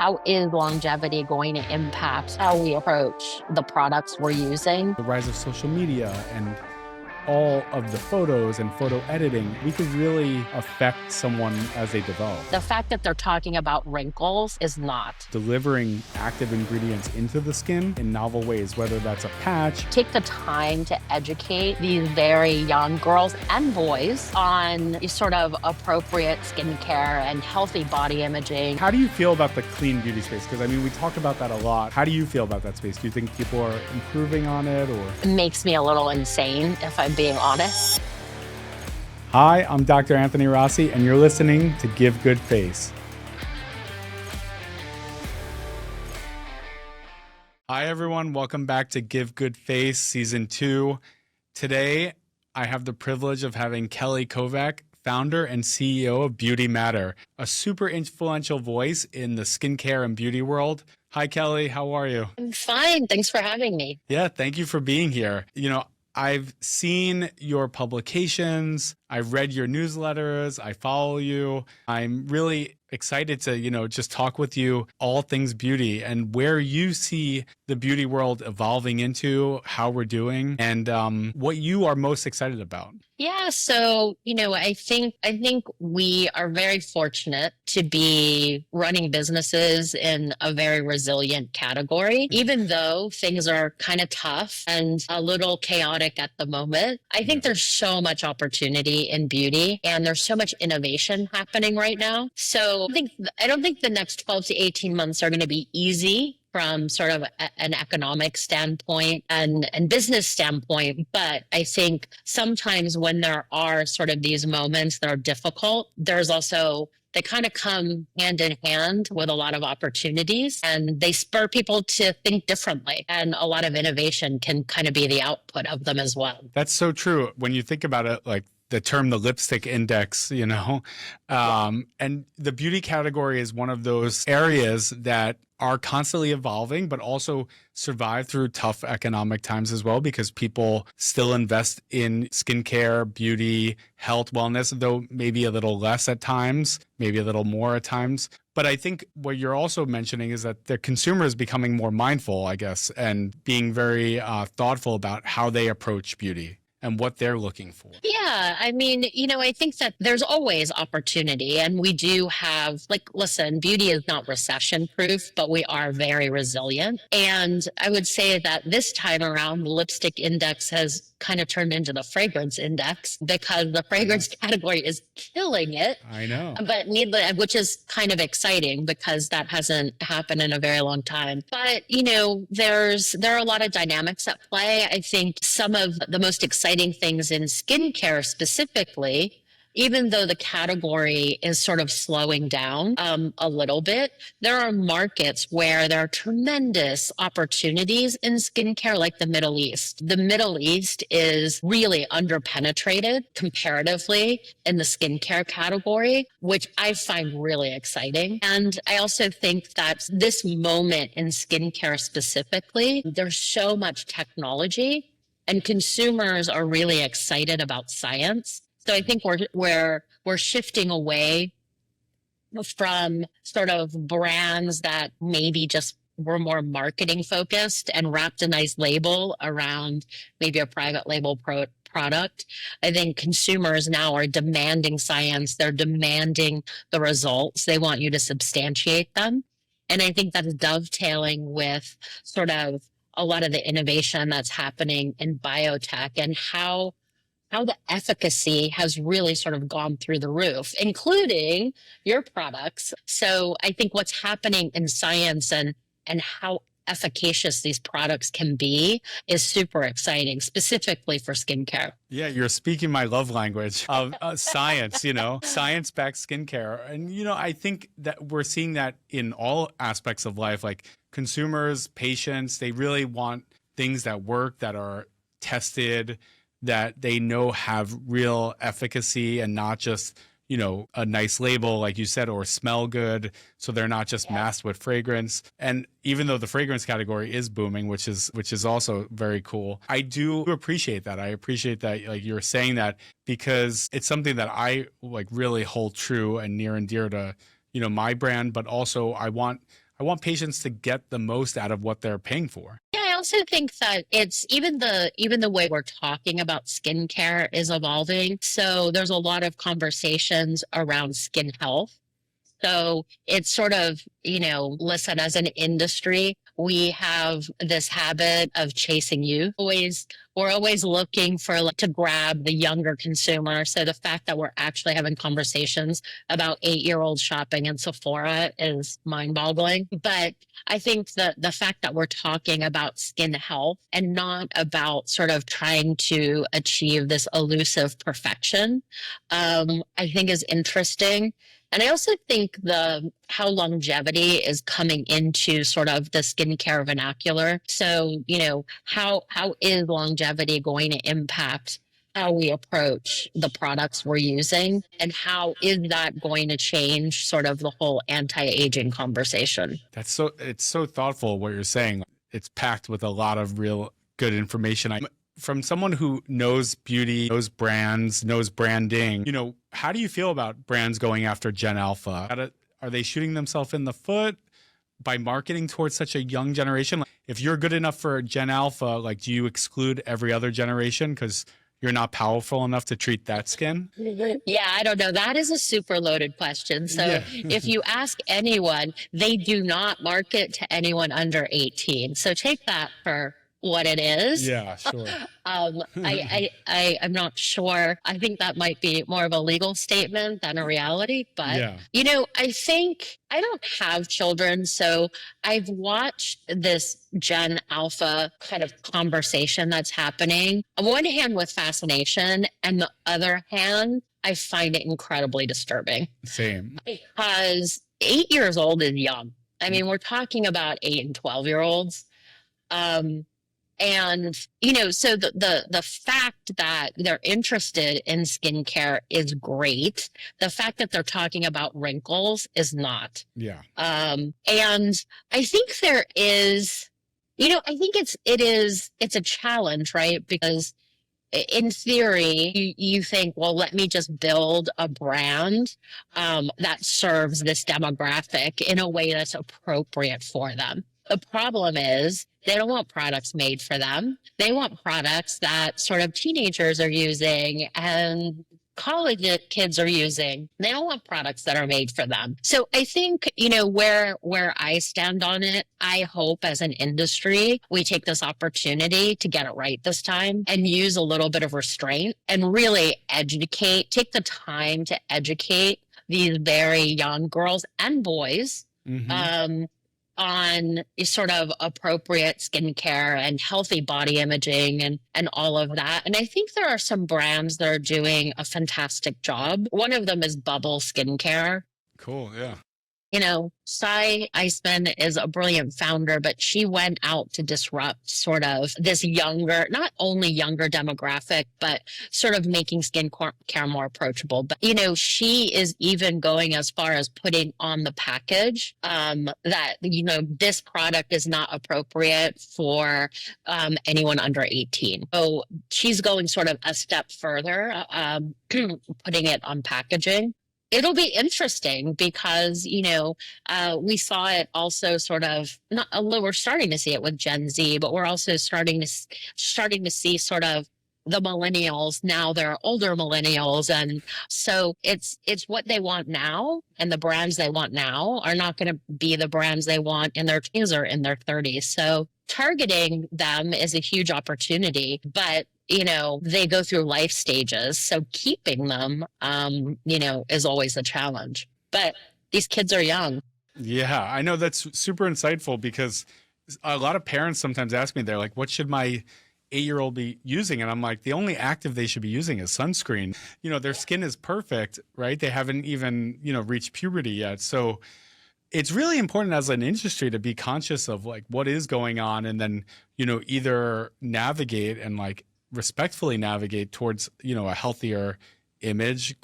How is longevity going to impact how we approach the products we're using? The rise of social media and all of the photos and photo editing, we could really affect someone as they develop. The fact that they're talking about wrinkles is not. Delivering active ingredients into the skin in novel ways, whether that's a patch. Take the time to educate these very young girls and boys on sort of appropriate skincare and healthy body imaging. How do you feel about the clean beauty space? Because I mean, we talk about that a lot. How do you feel about that space? Do you think people are improving on it, or? It makes me a little insane, if I'm being honest. Hi, I'm Dr. Anthony Rossi, and you're listening to Give Good Face. Hi, everyone. Welcome back to Give Good Face Season 2. Today, I have the privilege of having Kelly Kovack, founder and CEO of BeautyMatter, a super influential voice in the skincare and beauty world. Hi, Kelly. How are you? I'm fine. Thanks for having me. Yeah, thank you for being here. I've seen your publications, I've read your newsletters, I follow you. I'm really excited to, just talk with you all things beauty and where you see the beauty world evolving into, how we're doing, and what you are most excited about. Yeah, so, I think we are very fortunate to be running businesses in a very resilient category. Even though things are kind of tough and a little chaotic at the moment, I think there's so much opportunity in beauty and there's so much innovation happening right now. So I don't think the next 12 to 18 months are going to be easy from sort of an economic standpoint and business standpoint. But I think sometimes when there are sort of these moments that are difficult, they kind of come hand in hand with a lot of opportunities and they spur people to think differently. And a lot of innovation can kind of be the output of them as well. That's so true. When you think about it, like the term, the lipstick index, and the beauty category is one of those areas that are constantly evolving, but also survive through tough economic times as well, because people still invest in skincare, beauty, health, wellness, though maybe a little less at times, maybe a little more at times. But I think what you're also mentioning is that the consumer is becoming more mindful, I guess, and being very thoughtful about how they approach beauty and what they're looking for. Yeah, I mean, I think that there's always opportunity and we do have, listen, beauty is not recession proof, but we are very resilient. And I would say that this time around, the lipstick index has kind of turned into the fragrance index because the fragrance category is killing it. I know. But which is kind of exciting because that hasn't happened in a very long time. But, there are a lot of dynamics at play. I think some of the most exciting things in skincare specifically, even though the category is sort of slowing down a little bit, there are markets where there are tremendous opportunities in skincare, like the Middle East. The Middle East is really underpenetrated comparatively in the skincare category, which I find really exciting. And I also think that this moment in skincare specifically, there's so much technology and consumers are really excited about science. So I think we're shifting away from sort of brands that maybe just were more marketing focused and wrapped a nice label around maybe a private label product. I think consumers now are demanding science. They're demanding the results. They want you to substantiate them. And I think that's dovetailing with sort of a lot of the innovation that's happening in biotech and how the efficacy has really sort of gone through the roof, including your products. So I think what's happening in science and how efficacious these products can be is super exciting, specifically for skincare. Yeah, you're speaking my love language of science, science-backed skincare. And, I think that we're seeing that in all aspects of life, like consumers, patients, they really want things that work, that are tested, that they know have real efficacy and not just, a nice label, like you said, or smell good. So they're not just masked with fragrance. And even though the fragrance category is booming, which is also very cool, I do appreciate that. I appreciate that, like you're saying that, because it's something that I really hold true and near and dear to, my brand, but also I I want patients to get the most out of what they're paying for. Yeah, I also think that it's even the way we're talking about skincare is evolving. So there's a lot of conversations around skin health. So it's sort of, listen, as an industry, we have this habit of chasing youth. We're always looking for to grab the younger consumer. So the fact that we're actually having conversations about 8-year-olds shopping in Sephora is mind-boggling. But I think that the fact that we're talking about skin health and not about sort of trying to achieve this elusive perfection, I think is interesting. And I also think how longevity is coming into sort of the skincare vernacular. So, how is longevity going to impact how we approach the products we're using? And how is that going to change sort of the whole anti-aging conversation? It's so thoughtful what you're saying. It's packed with a lot of real good information. From someone who knows beauty, knows brands, knows branding, how do you feel about brands going after Gen Alpha? Are they shooting themselves in the foot by marketing towards such a young generation? If you're good enough for Gen Alpha, do you exclude every other generation because you're not powerful enough to treat that skin? Yeah, I don't know. That is a super loaded question. So Yeah. if you ask anyone, they do not market to anyone under 18. So take that for what it is. Yeah, sure. I'm not sure. I think that might be more of a legal statement than a reality. But, yeah. I think I don't have children. So I've watched this Gen Alpha kind of conversation that's happening. On one hand, with fascination, and the other hand, I find it incredibly disturbing. Same. Because 8 years old is young. I mean, we're talking about 8 and 12-year-olds. And, so the fact that they're interested in skincare is great. The fact that they're talking about wrinkles is not. Yeah. And I think there is, I think it's a challenge, right? Because in theory, you think, well, let me just build a brand that serves this demographic in a way that's appropriate for them. The problem is they don't want products made for them. They want products that sort of teenagers are using and college kids are using. They don't want products that are made for them. So I think, where I stand on it, I hope as an industry, we take this opportunity to get it right this time and use a little bit of restraint and really take the time to educate these very young girls and boys. Mm-hmm. On sort of appropriate skincare and healthy body imaging and all of that. And I think there are some brands that are doing a fantastic job. One of them is Bubble Skincare. Cool. Yeah. Sai Eisman is a brilliant founder, but she went out to disrupt sort of this younger, not only younger demographic, but sort of making skincare more approachable. But, she is even going as far as putting on the package that, this product is not appropriate for anyone under 18. So she's going sort of a step further, putting it on packaging. It'll be interesting because, we saw it also sort of we're starting to see it with Gen Z, but we're also starting to see sort of the millennials. Now they're older millennials. And so it's what they want now, and the brands they want now are not going to be the brands they want in their teens or in their 30s. So targeting them is a huge opportunity, but they go through life stages. So keeping them, is always a challenge. But these kids are young. Yeah, I know that's super insightful because a lot of parents sometimes ask me, they're like, what should my 8-year-old be using? And I'm like, the only active they should be using is sunscreen. Their skin is perfect, right? They haven't even, reached puberty yet. So it's really important as an industry to be conscious of what is going on, and then, either navigate and respectfully navigate towards, a healthier image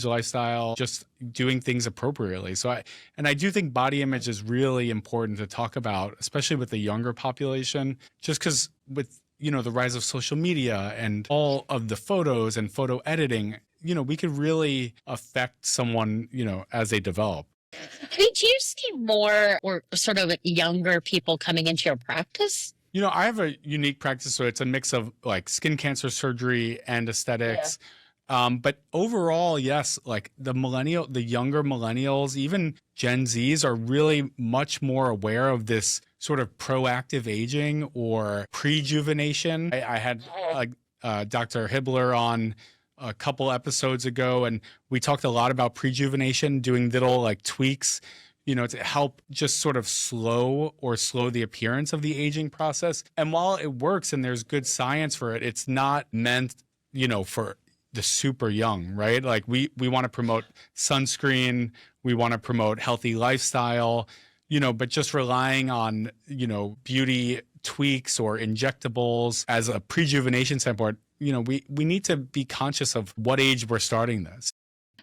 lifestyle, just doing things appropriately. So I do think body image is really important to talk about, especially with the younger population, just because with, the rise of social media and all of the photos and photo editing, we could really affect someone, as they develop. I mean, do you see more or sort of younger people coming into your practice? I have a unique practice, so it's a mix of like skin cancer surgery and Yeah. aesthetics. But overall, yes, like the younger millennials, even Gen Zs are really much more aware of this sort of proactive aging or prejuvenation. I had Dr. Hibbler on a couple episodes ago, and we talked a lot about prejuvenation, doing little like tweaks, to help just sort of slow the appearance of the aging process. And while it works and there's good science for it, it's not meant, for the super young, right? Like we want to promote sunscreen, we want to promote healthy lifestyle, but just relying on, beauty tweaks or injectables as a prejuvenation standpoint, we need to be conscious of what age we're starting this.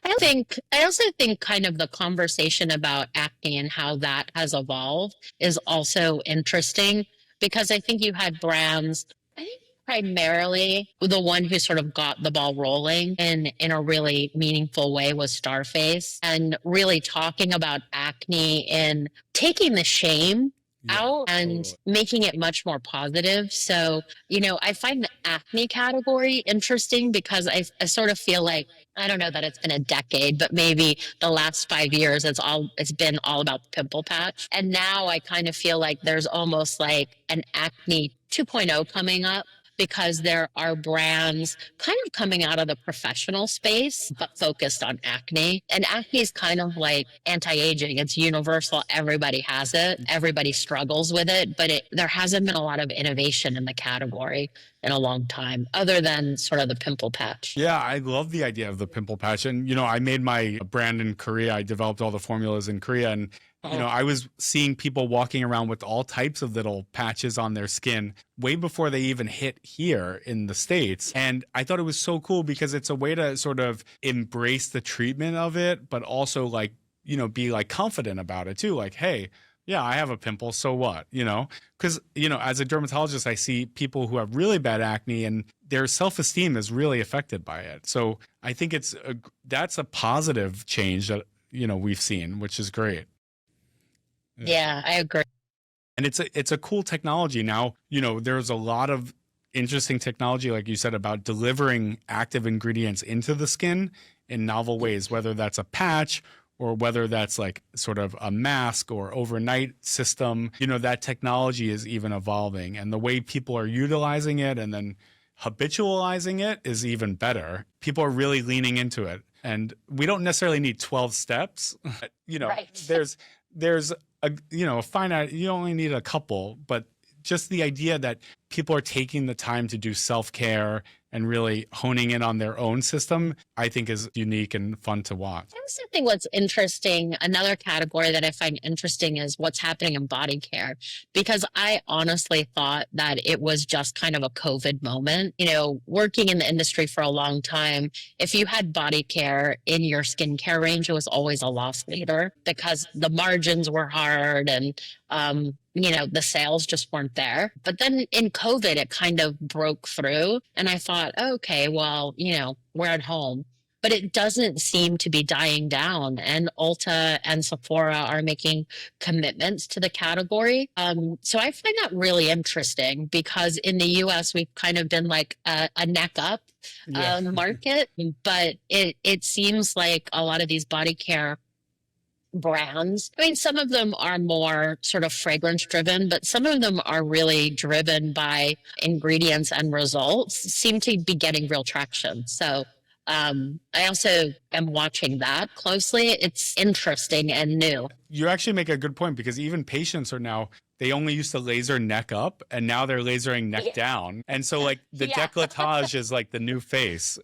I also think kind of the conversation about acne and how that has evolved is also interesting because I think you had brands, I think primarily the one who sort of got the ball rolling in a really meaningful way was Starface, and really talking about acne and taking the shame out and Totally. making it much more positive. So, I find the acne category interesting because I sort of feel like, I don't know that it's been a decade, but maybe the last 5 years it's been all about the pimple patch. And now I kind of feel like there's almost like an acne 2.0 coming up because there are brands kind of coming out of the professional space, but focused on acne. And acne is kind of like anti-aging. It's universal. Everybody has it. Everybody struggles with it, but there hasn't been a lot of innovation in the category in a long time, other than sort of the pimple patch. Yeah, I love the idea of the pimple patch. And, I made my brand in Korea. I developed all the formulas in Korea. And, I was seeing people walking around with all types of little patches on their skin way before they even hit here in the States. And I thought it was so cool because it's a way to sort of embrace the treatment of it, but also like, be like confident about it too. Like, hey, yeah, I have a pimple, so what? Because, as a dermatologist, I see people who have really bad acne and their self-esteem is really affected by it. So I think that's a positive change that, we've seen, which is great. Yeah, I agree. And it's a cool technology. Now, there's a lot of interesting technology, like you said, about delivering active ingredients into the skin in novel ways, whether that's a patch or whether that's like sort of a mask or overnight system. That technology is even evolving, and the way people are utilizing it and then habitualizing it is even better. People are really leaning into it, and we don't necessarily need 12 steps. Right. There's a finite, you only need a couple, but just the idea that people are taking the time to do self-care and really honing in on their own system, I think is unique and fun to watch. I also think what's interesting, another category that I find interesting is what's happening in body care, because I honestly thought that it was just kind of a COVID moment. Working in the industry for a long time, if you had body care in your skincare range, it was always a loss leader because the margins were hard and, the sales just weren't there. But then in COVID, it kind of broke through. And I thought, okay, well, we're at home. But it doesn't seem to be dying down. And Ulta and Sephora are making commitments to the category. So I find that really interesting because in the US, we've kind of been like a neck up market. But it seems like a lot of these body care brands. I mean, some of them are more sort of fragrance driven, but some of them are really driven by ingredients and results, seem to be getting real traction. So I also am watching that closely. It's interesting and new. You actually make a good point because even patients are now, they only used to laser neck up and now they're lasering neck down. And so like the décolletage is like the new face,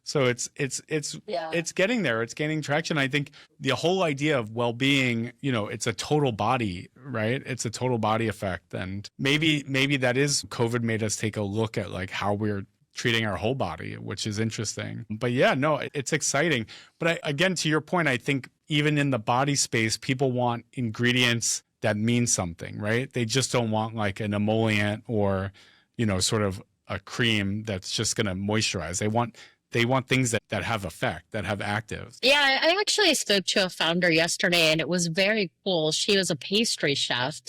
So it's getting there. It's gaining traction. I think the whole idea of well-being, it's a total body, right? It's a total body effect. And maybe that is COVID made us take a look at like how we're treating our whole body, which is interesting. But yeah, no, it's exciting. But again, to your point, I think even in the body space, people want ingredients that mean something, right? They just don't want like an emollient or, sort of a cream that's just going to moisturize. They want They want things that have effect, that have actives. Yeah, I actually spoke to a founder yesterday and it was very cool. She was a pastry chef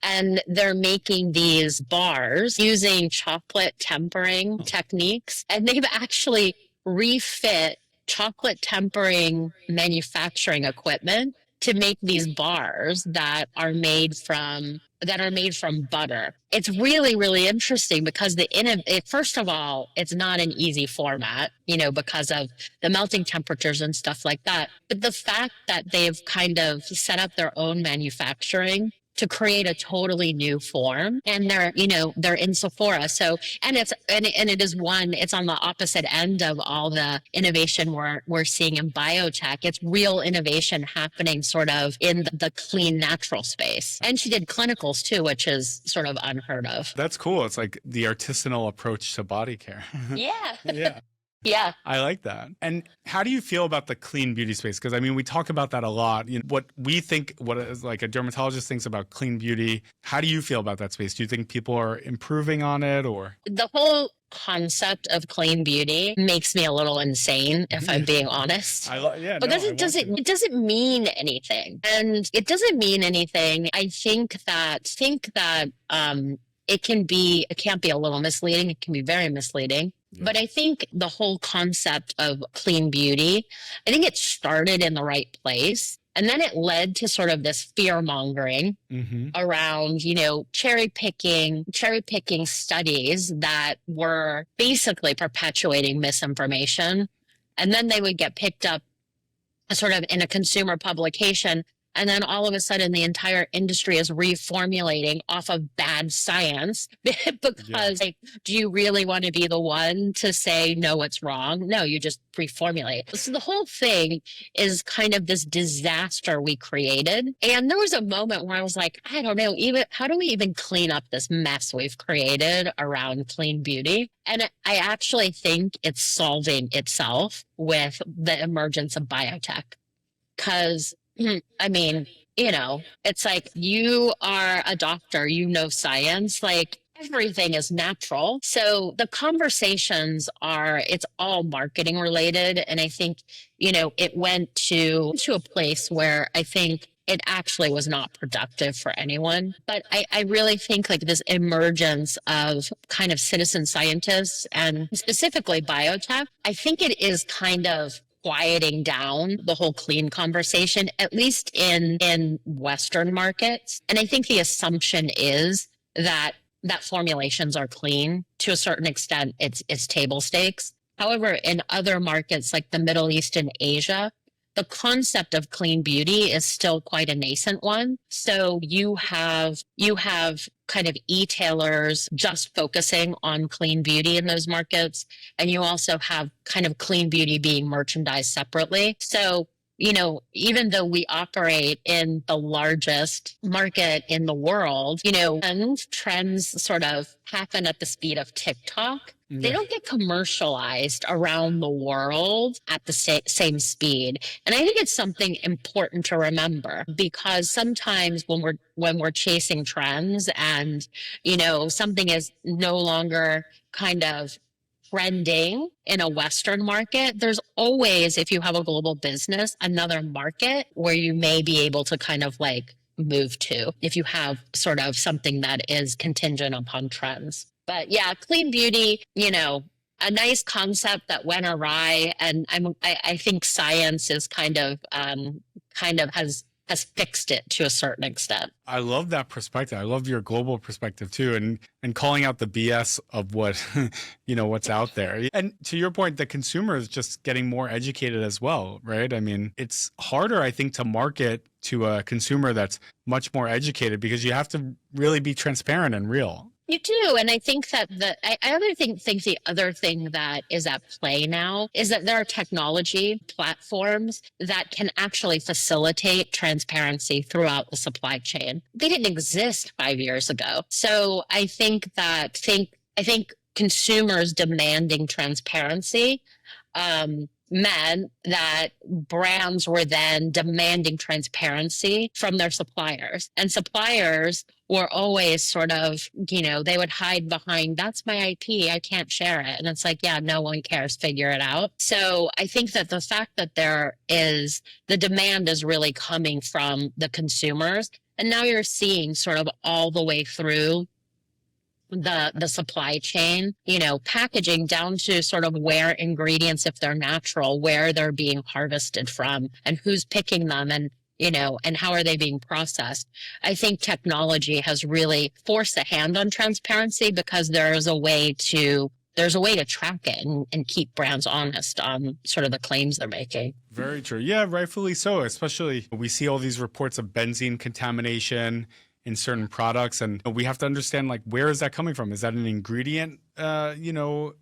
and they're making these bars using chocolate tempering techniques. And they've actually refit chocolate tempering manufacturing equipment to make these bars that are made from butter. It's really, really interesting because first of all, it's not an easy format, because of the melting temperatures and stuff like that. But the fact that they've kind of set up their own manufacturing to create a totally new form, and they're in Sephora. So, and it's on the opposite end of all the innovation we're seeing in biotech. It's real innovation happening sort of in the clean natural space. And she did clinicals too, which is sort of unheard of. That's cool. It's like the artisanal approach to body care. Yeah. Yeah. Yeah. I like that. And how do you feel about the clean beauty space? Because I mean, we talk about that a lot. What we think, what is like a dermatologist thinks about clean beauty. How do you feel about that space? Do you think people are improving on it, or? The whole concept of clean beauty makes me a little insane, if I'm being honest. Because it doesn't mean anything, and it doesn't mean anything. I think that it can't be a little misleading. It can be very misleading. Yeah. But I think the whole concept of clean beauty, I think it started in the right place. And then it led to sort of this fear mongering around, cherry picking studies that were basically perpetuating misinformation. And then they would get picked up sort of in a consumer publication. And then all of a sudden, the entire industry is reformulating off of bad science because, do you really want to be the one to say, no, it's wrong? No, you just reformulate. So the whole thing is kind of this disaster we created. And there was a moment where I was like, I don't know, how do we even clean up this mess we've created around clean beauty? And I actually think it's solving itself with the emergence of biotech. Because I mean, it's like you are a doctor, science, like everything is natural. So the conversations it's all marketing related. And I think, it went to a place where I think it actually was not productive for anyone. But I really think like this emergence of kind of citizen scientists and specifically biotech, I think it is kind of quieting down the whole clean conversation, at least in Western markets. And I think the assumption is that formulations are clean. To a certain extent, it's table stakes. However, in other markets like the Middle East and Asia, the concept of clean beauty is still quite a nascent one. So you have kind of e-tailers just focusing on clean beauty in those markets. And you also have kind of clean beauty being merchandised separately. So, even though we operate in the largest market in the world, and trends sort of happen at the speed of TikTok. They don't get commercialized around the world at the same speed. And I think it's something important to remember, because sometimes when we're chasing trends and, something is no longer kind of trending in a Western market, there's always, if you have a global business, another market where you may be able to kind of like move to if you have sort of something that is contingent upon trends. But yeah, clean beauty, a nice concept that went awry, and I think science is kind of has fixed it to a certain extent. I love that perspective. I love your global perspective too, and calling out the BS of what what's out there. And to your point, the consumer is just getting more educated as well, right? I mean, it's harder, I think, to market to a consumer that's much more educated because you have to really be transparent and real. You do. And I think that think the other thing that is at play now is that there are technology platforms that can actually facilitate transparency throughout the supply chain. They didn't exist 5 years ago. So I think consumers demanding transparency meant that brands were then demanding transparency from their suppliers. And suppliers were always sort of, they would hide behind, that's my IP, I can't share it. And it's like, yeah, no one cares, figure it out. So I think that the fact that the demand is really coming from the consumers. And now you're seeing sort of all the way through the supply chain, packaging down to sort of where ingredients, if they're natural, where they're being harvested from and who's picking them and and how are they being processed. I think technology has really forced a hand on transparency because there's a way to track it and keep brands honest on sort of the claims they're making. Very true. Yeah, rightfully so. Especially we see all these reports of benzene contamination in certain products, and we have to understand, like, where is that coming from? Is that an ingredient,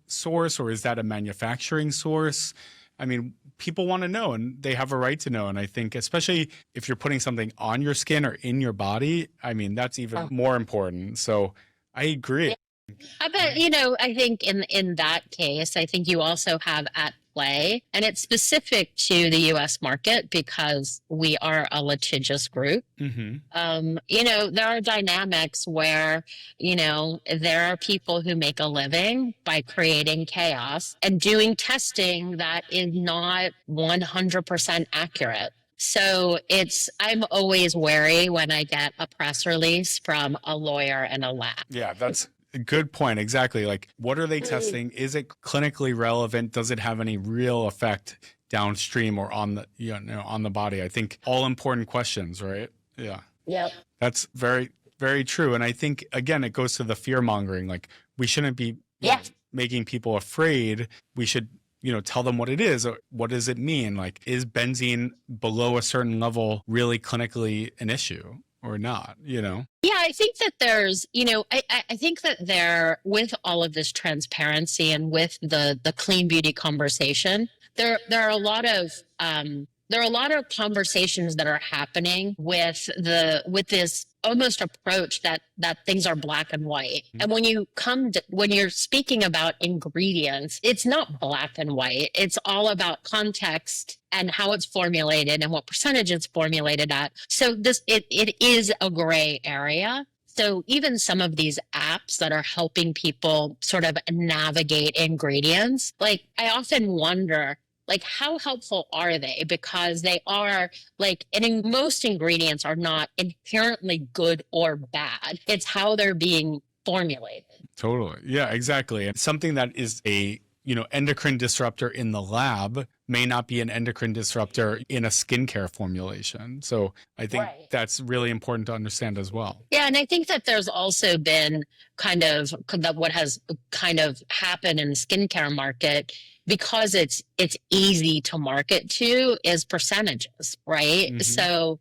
source, or is that a manufacturing source? I mean, people want to know, and they have a right to know. And I think, especially if you're putting something on your skin or in your body, I mean, that's even more important. So I agree. I bet, I think in that case, I think you also have at play, and it's specific to the US market because we are a litigious group. There are dynamics where, there are people who make a living by creating chaos and doing testing that is not 100% accurate. So I'm always wary when I get a press release from a lawyer and a lab. Yeah, that's a good point. Exactly. Like, what are they testing? Is it clinically relevant? Does it have any real effect downstream or on the, on the body? I think all important questions, right? Yeah. Yep. That's very, very true. And I think, again, it goes to the fear mongering. Like, we shouldn't be making people afraid. We should, tell them what it is. Or what does it mean? Like, is benzene below a certain level really clinically an issue or not, Yeah, I think that there's, I think that with all of this transparency and with the clean beauty conversation, there are a lot of conversations that are happening with this almost approach that things are black and white. And when you're speaking about ingredients, it's not black and white. It's all about context and how it's formulated and what percentage it's formulated at. So it is a gray area. So even some of these apps that are helping people sort of navigate ingredients, like, I often wonder, like, how helpful are they? Because they are, like, and most ingredients are not inherently good or bad. It's how they're being formulated. Totally. Yeah, exactly. And something that is a, endocrine disruptor in the lab may not be an endocrine disruptor in a skincare formulation. So I think that's really important to understand as well. Yeah. And I think that there's also been kind of what has kind of happened in the skincare market, because it's easy to market to, is percentages, right? So,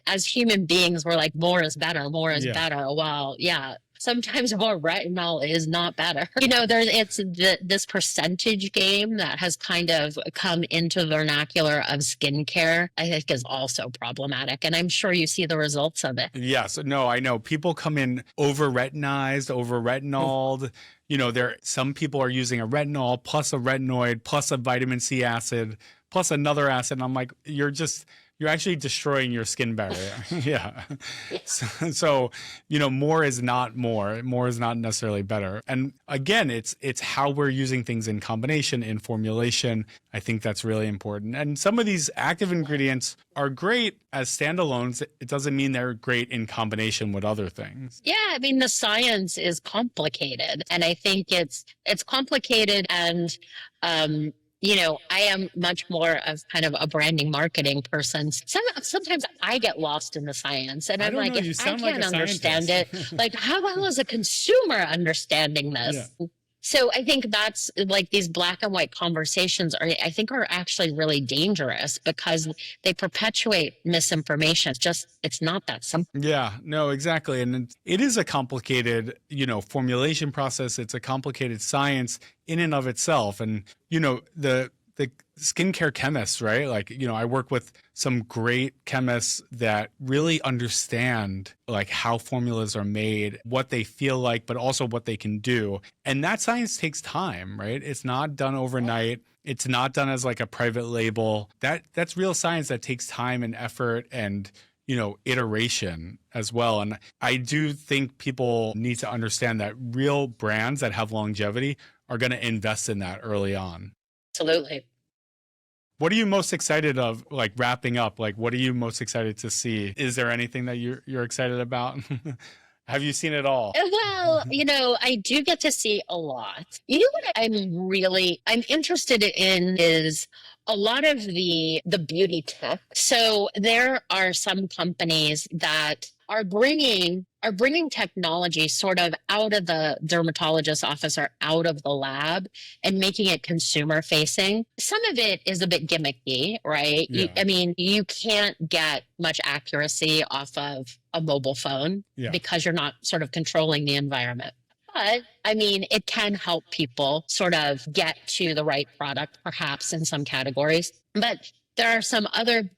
as human beings, we're like, more is better, more is better. Well, yeah. Sometimes more retinol is not better. It's this percentage game that has kind of come into the vernacular of skincare, I think, is also problematic. And I'm sure you see the results of it. Yes. No, I know. People come in over-retinized, over-retinoled. Some people are using a retinol plus a retinoid plus a vitamin C acid plus another acid. And I'm like, you're actually destroying your skin barrier. Yeah. So, more is not more. More is not necessarily better. And again, it's how we're using things in combination, in formulation. I think that's really important. And some of these active ingredients are great as standalones. It doesn't mean they're great in combination with other things. Yeah, I mean, the science is complicated, and I think it's complicated, and I am much more of kind of a branding marketing person. Sometimes I get lost in the science, and I'm like, if I can't understand it, like, how well is a consumer understanding this? Yeah. So I think that's, like, these black and white conversations are actually really dangerous because they perpetuate misinformation. It's not that simple. Yeah, no, exactly. And it is a complicated, formulation process. It's a complicated science in and of itself. And, the skincare chemists, right? Like, I work with some great chemists that really understand, like, how formulas are made, what they feel like, but also what they can do. And that science takes time, right? It's not done overnight. It's not done as like a private label. That's real science that takes time and effort and, iteration as well. And I do think people need to understand that real brands that have longevity are going to invest in that early on. Absolutely. What are you most excited of, like wrapping up? Like, what are you most excited to see? Is there anything that you're excited about? Have you seen it all? Well, I do get to see a lot. What I'm interested in is a lot of the beauty tech. So there are some companies that are bringing technology sort of out of the dermatologist's office or out of the lab and making it consumer facing. Some of it is a bit gimmicky, right? Yeah. You can't get much accuracy off of a mobile phone because you're not sort of controlling the environment. But it can help people sort of get to the right product, perhaps in some categories. But there are some other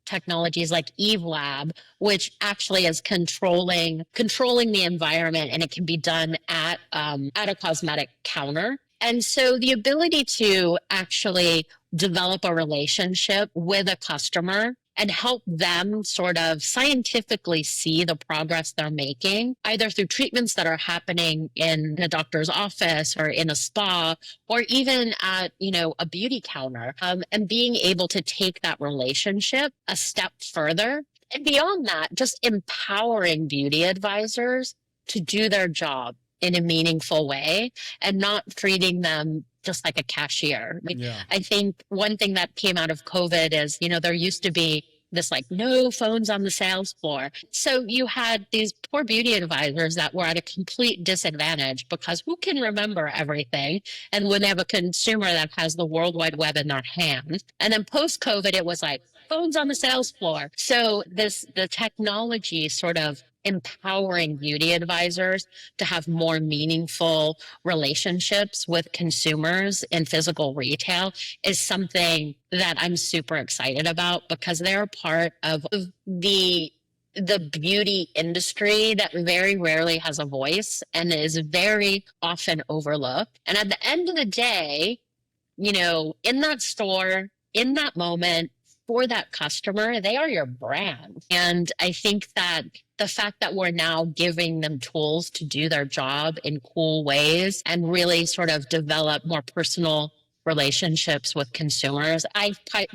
technologies like Eve Lab, which actually is controlling the environment, and it can be done at a cosmetic counter. And so the ability to actually develop a relationship with a customer and help them sort of scientifically see the progress they're making, either through treatments that are happening in a doctor's office or in a spa, or even at, a beauty counter, and being able to take that relationship a step further. And beyond that, just empowering beauty advisors to do their job in a meaningful way and not treating them just like a cashier. I think one thing that came out of COVID is, there used to be this like no phones on the sales floor. So you had these poor beauty advisors that were at a complete disadvantage because who can remember everything? And when they have a consumer that has the World Wide Web in their hand. And then post-COVID, it was like phones on the sales floor. So the technology sort of empowering beauty advisors to have more meaningful relationships with consumers in physical retail is something that I'm super excited about because they're part of the beauty industry that very rarely has a voice and is very often overlooked. And at the end of the day, in that store, in that moment, for that customer, they are your brand. And I think that the fact that we're now giving them tools to do their job in cool ways and really sort of develop more personal relationships with consumers, I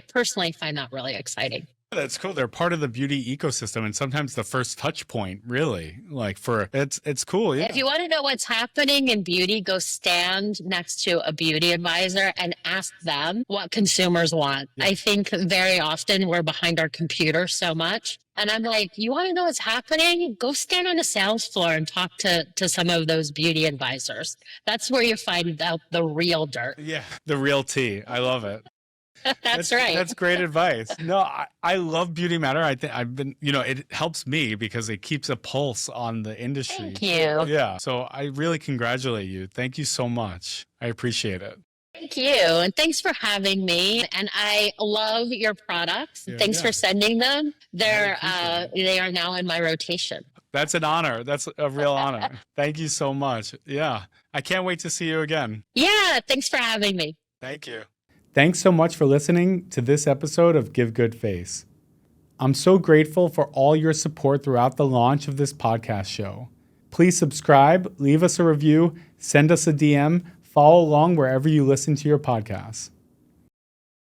personally find that really exciting. That's cool. They're part of the beauty ecosystem and sometimes the first touch point, really. It's cool. Yeah. If you want to know what's happening in beauty, go stand next to a beauty advisor and ask them what consumers want. Yeah. I think very often we're behind our computer so much. And I'm like, you want to know what's happening? Go stand on a sales floor and talk to some of those beauty advisors. That's where you find out the real dirt. Yeah, the real tea. I love it. That's right. That's great advice. No, I love BeautyMatter. I think I've been, it helps me because it keeps a pulse on the industry. Thank you. Yeah. So I really congratulate you. Thank you so much. I appreciate it. Thank you. And thanks for having me. And I love your products. Yeah, thanks for sending them. They are now in my rotation. That's an honor. That's a real honor. Thank you so much. Yeah. I can't wait to see you again. Yeah. Thanks for having me. Thank you. Thanks so much for listening to this episode of Give Good Face. I'm so grateful for all your support throughout the launch of this podcast show. Please subscribe, leave us a review, send us a DM, follow along wherever you listen to your podcasts.